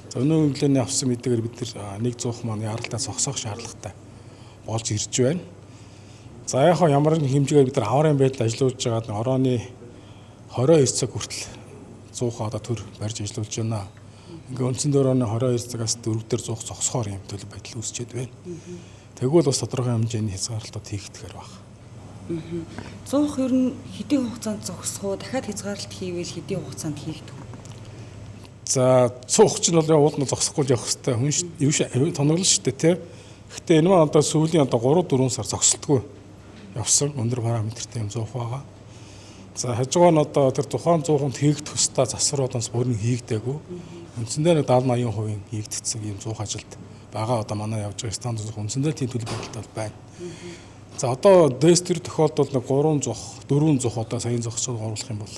За өнөө өглөөний авсан мэдээгээр бид нэг 100 маань яралтай зогсоох шаардлагатай болж ирж байна. За яг ямар нэгэн хэмжээгээр бид аврын байдал ажиллаж байгаад орооны 22 цаг хүртэл 100 одоо төр барьж ажиллаж байна. Ингээ үндсэн дөрөвний 22 цагаас 4 дээр 100 зогсохоор юм төлөв байдал үүсчихэд байна. Тэгвэл бас тодорхой хэмжээний хязгаарлалтууд хийгдэхээр байна. 100 ер нь хэдийн хугацаанд зогсох уу? Дахиад хязгаарлалт хийвэл хэдийн хугацаанд хийгдэх вэ? За 100 чинь бол уулна зогсохгүй явах хэрэгтэй. Хүн тоноглол шүү дээ тий. Гэхдээ энэ маань одоо сүүлийн 3-4 сар зогсолтгүй явсан өндөр параметртэй юм 100 байгаа. За хажуугаар нь одоо тэр тухайн 100-нд хийгдэх хөстэй засваруудаас бүр нь хийгдээгүй. Үндсэндээ 70-80% хийгдсэн юм 100 ажилд байгаа одоо манай явж байгаа стандарт үндсэндээ тийм төлөв байдалтай байна. За одоо дэстер тохиолдолд 300 400 одоо саяын зогсоод оруулах юм бол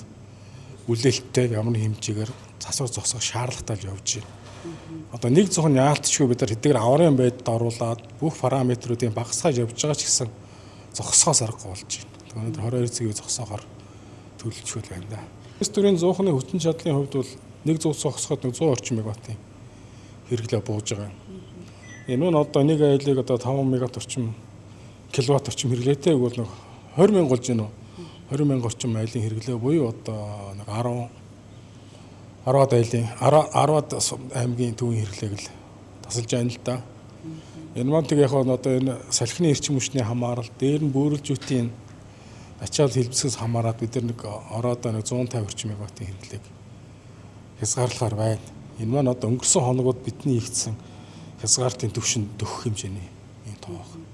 үлээлттэй ямар хэмжээгээр засвар зогсох шаардлагатай явж байна. Одоо нэг зөвхөн яалтчгүй бид нар хэдийгээр аврын байдалд оруулаад бүх параметруудын багасгаж явж байгаа ч гэсэн зогсохоос аргагүй болж байна. Тэгэхээр 22 цагийг зогсоохоор төлөвлөж байна да. Дэстерийн 100-ны хүчин чадлын хувьд бол нэг 100 зогсоход 100 орчим мегаваттын хэрэглээ бууж байгаа. Энэ нь одоо нэг айлыг одоо 5 мегаватт орчим киловатт орчим хэрэглээтэй бол 20 мянга болж байна уу? 20 мянга орчим айлын хэрэглээ буюу одоо нэг 10-аад айлын 10-аад аймгийн төвийн хэрэглээг л тасалж байна л да. Энэ маань тэг яг одоо энэ салхины эрчим хүчний хамаарал дээр нь бөөрөлжүүдийн ачаал хэлбэсгээс хамаарат бид нар нэг ороод 150 орчим мегаваттын хэрэглээг хязгаарлахаар байна. Энэ маань одоо өнгөрсөн хоногуд бидний хийгдсэн хязгаарлалтын түвшинд дөх хэмжээний юм тоог.